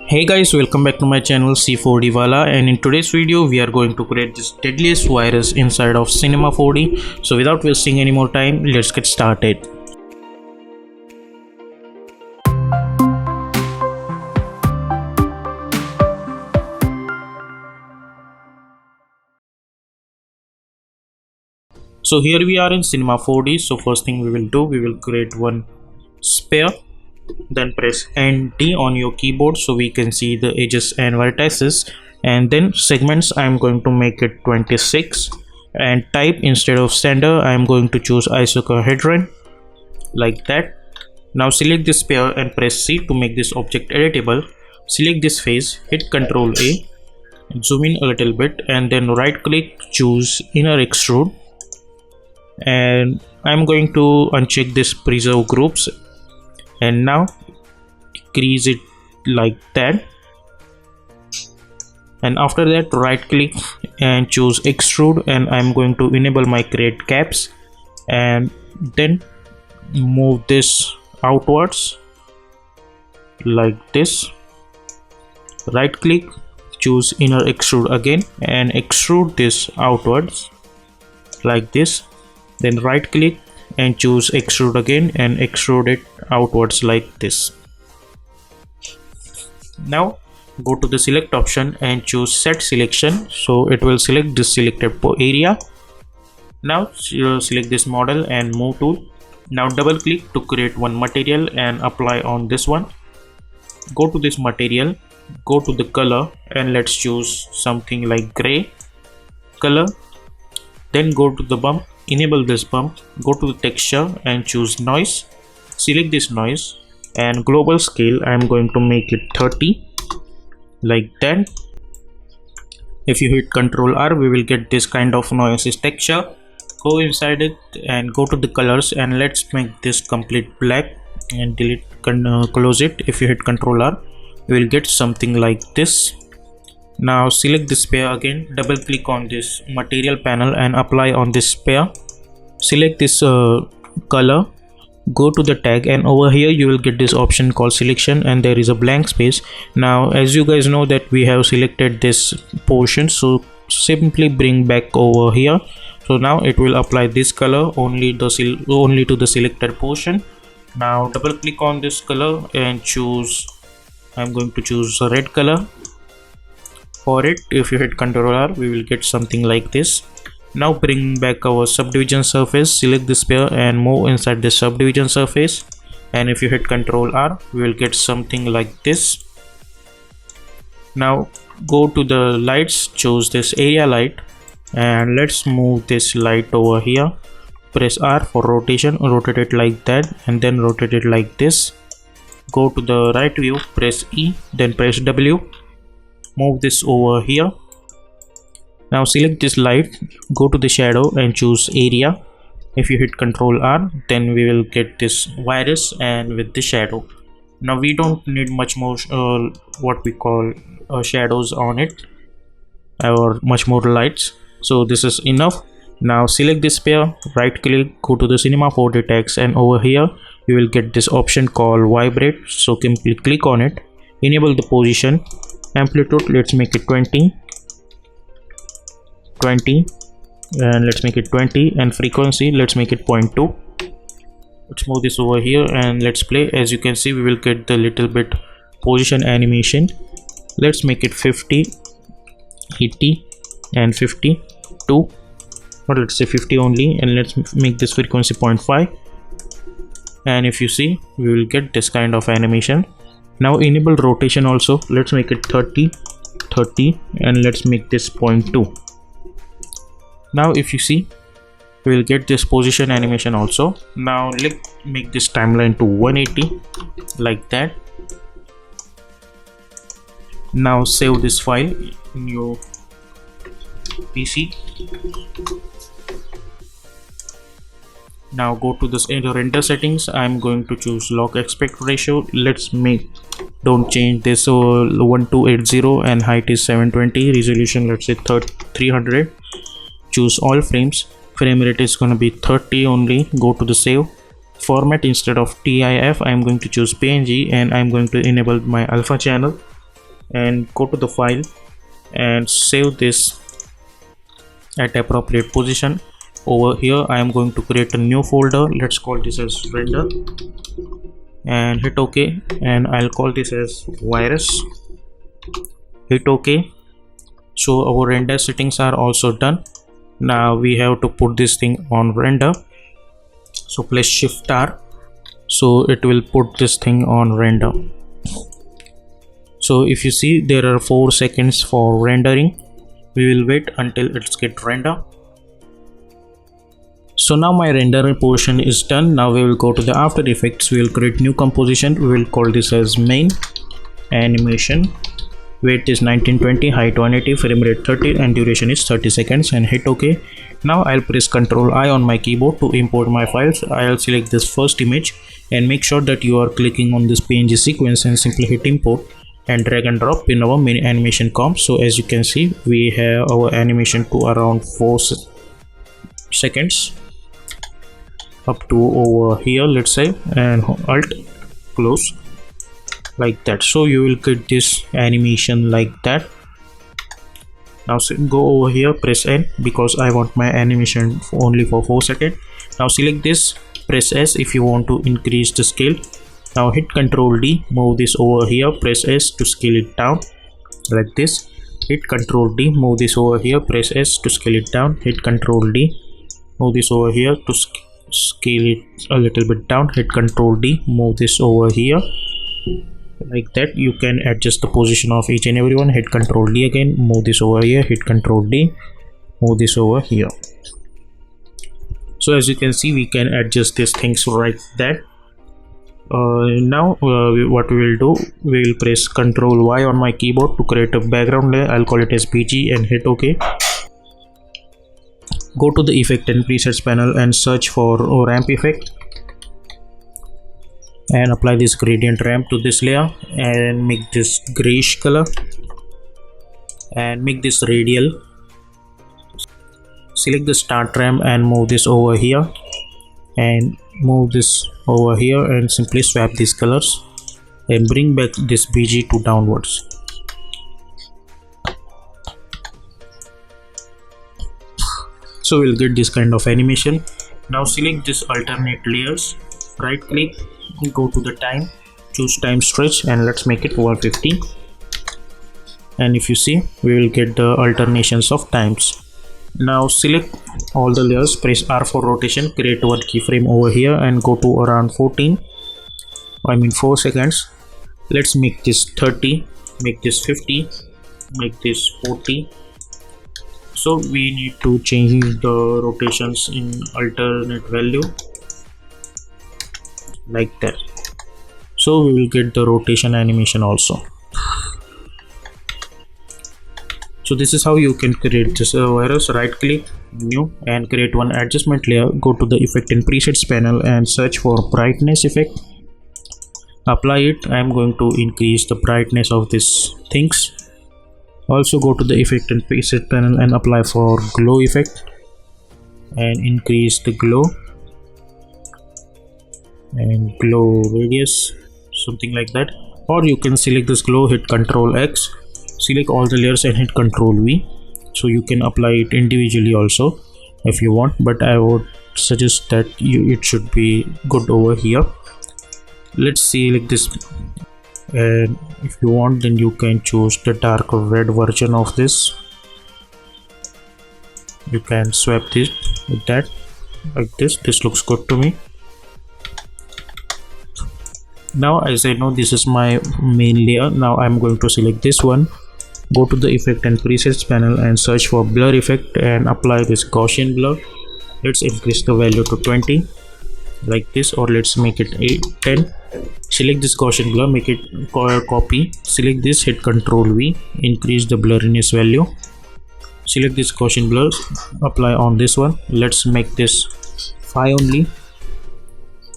Hey guys, welcome back to my channel C4D Wala, and in today's video we are going to create this deadliest virus inside of Cinema 4D. So without wasting any more time, let's get started. So here we are in Cinema 4D. So first thing we will do, we will create one sphere, then press NT on your keyboard so we can see the edges and vertices, and then segments I am going to make it 26, and type instead of standard I am going to choose icosahedron like that. Now select this sphere and press C to make this object editable. Select this face, hit Ctrl A, zoom in a little bit, and then right click, choose inner extrude, and I'm going to uncheck this preserve groups, and now decrease it like that, and after that right click and choose extrude, and I'm going to enable my create caps, and then move this outwards like this. Right click, choose inner extrude again and extrude this outwards like this. Then right click and choose extrude again and extrude it outwards like this. Now go to the select option and choose set selection, so it will select this selected area. Now select this model and move tool. Now double click to create one material and apply on this one. Go to this material, go to the color, and let's choose something like gray color. Then go to the bump, enable this bump, go to the texture and choose noise. Select this noise, and global scale I am going to make it 30 like that. If you hit Ctrl R, we will get this kind of noise texture. Go inside it and go to the colors, and let's make this complete black and delete, close it. If you hit Ctrl R, we will get something like this. Now select this sphere again, double click on this material panel and apply on this sphere. Select this color, go to the tag, and over here you will get this option called selection, and there is a blank space. Now as you guys know that we have selected this portion, so simply bring back over here. So now it will apply this color only to the selected portion. Now double click on this color and choose, I'm going to choose a red color for it. If you hit Ctrl R, we will get something like this. Now bring back our subdivision surface, select the sphere and move inside the subdivision surface, and if you hit Ctrl R, we will get something like this. Now go to the lights, choose this area light, and let's move this light over here. Press R for rotation, rotate it like that, and then rotate it like this. Go to the right view, press E, then press W, move this over here. Now select this light, go to the shadow and choose area. If you hit Ctrl R, then we will get this virus and with the shadow. Now we don't need much more what we call shadows on it, or much more lights, so this is enough. Now select this sphere, right click, go to the Cinema 4D text, and over here you will get this option called vibrate, so simply click on it. Enable the position, amplitude let's make it 20, and let's make it 20, and frequency let's make it 0.2. Let's move this over here and let's play. As you can see, we will get the little bit position animation. Let's make it 50, 80 and 52, or let's say 50 only, and let's make this frequency 0.5, and if you see, we will get this kind of animation. Now enable rotation also, let's make it 30, and let's make this 0.2. Now if you see, we will get this position animation also. Now let's make this timeline to 180 like that. Now save this file in your PC. Now go to this render settings. I'm going to choose log aspect ratio. Don't change this 1280, and height is 720, resolution let's say 300. Choose all frames, frame rate is going to be 30 only. Go to the save. Format, instead of TIF I am going to choose PNG, and I am going to enable my alpha channel. and go to the file and save this at appropriate position. Over here I am going to create a new folder. Let's call this as render and hit OK, and I'll call this as virus. Hit OK. So our render settings are also done. Now we have to put this thing on render, so press Shift R, so it will put this thing on render. So if you see, there are 4 seconds for rendering. We will wait until it's get render. So now my render portion is done. Now we will go to the After Effects. We will create new composition. We will call this as main animation. Weight is 1920, height 180, frame rate 30, and duration is 30 seconds, and hit OK. Now I'll press Ctrl I on my keyboard to import my files. I'll select this first image and make sure that you are clicking on this PNG sequence and simply hit import and drag and drop in our main animation comp. So as you can see, we have our animation to around 4 seconds up to over here, let's say, and Alt close like that. So you will get this animation like that. Now go over here, press N because I want my animation only for 4 seconds. Now select this, press S if you want to increase the scale. Now hit Ctrl D, move this over here, press S to scale it down like this. Hit Ctrl D, move this over here, press S to scale it down. Hit Ctrl D, move this over here to scale it a little bit down. Hit Ctrl D, move this over here like that. You can adjust the position of each and every one. Hit Ctrl D again, move this over here. Hit Ctrl D, move this over here. So as you can see, we can adjust these things like that. Now what we will do, we will press Ctrl Y on my keyboard to create a background layer. I'll call it as BG and hit OK. Go to the effect and presets panel and search for ramp effect and apply this gradient ramp to this layer and make this grayish color and make this radial. Select the start ramp and move this over here and move this over here and simply swap these colors and bring back this BG to downwards. So we'll get this kind of animation. Now select this alternate layers, right click, go to the time, choose time stretch and let's make it 150. And if you see, we will get the alternations of times. Now select all the layers, press R for rotation, create one keyframe over here and go to around 4 seconds. Let's make this 30, make this 50, make this 40. So we need to change the rotations in alternate value like that. So we will get the rotation animation also. So this is how you can create this virus. Right click, new, and create one adjustment layer. Go to the effect and presets panel and search for brightness effect. Apply it. I am going to increase the brightness of these things. Also go to the effect and preset panel and apply for glow effect and increase the glow and glow radius, something like that. Or you can select this glow, hit Ctrl X, select all the layers and hit Ctrl V. So you can apply it individually also if you want, but I would suggest that it should be good over here. Let's select this, and if you want then you can choose the dark red version of this. You can swap this with that like this. This looks good to me. Now as I know this is my main layer, now I'm going to select this one. Go to the effect and presets panel and search for blur effect and apply this Gaussian blur. Let's increase the value to 20 like this, or let's make it 10. Select this Gaussian blur, make it copy, select this, hit Ctrl V, increase the blurriness value. Select this Gaussian blur, apply on this one. Let's make this 5 only.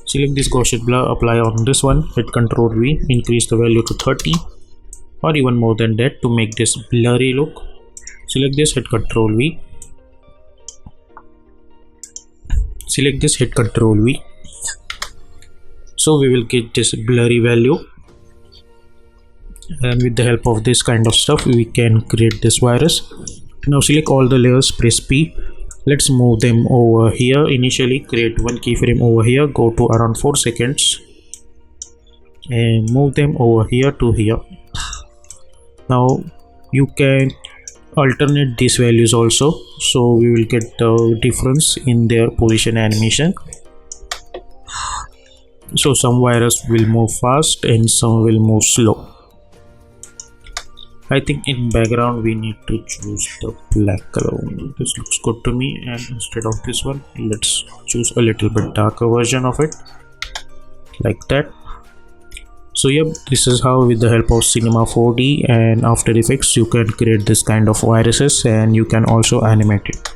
Select this Gaussian blur, apply on this one, hit Ctrl V, increase the value to 30 or even more than that to make this blurry look. Select this, hit Ctrl V. Select this, hit Ctrl V. So we will get this blurry value and with the help of this kind of stuff we can create this virus. Now select all the layers, press P. Let's move them over here. Initially create one keyframe over here, go to around 4 seconds and move them over here to here. Now you can alternate these values also, so we will get the difference in their position animation. So some virus will move fast and some will move slow. I think in background we need to choose the black color only. This looks good to me, and instead of this one let's choose a little bit darker version of it, like that. So yep, this is how with the help of Cinema 4D and After Effects you can create this kind of viruses, and you can also animate it.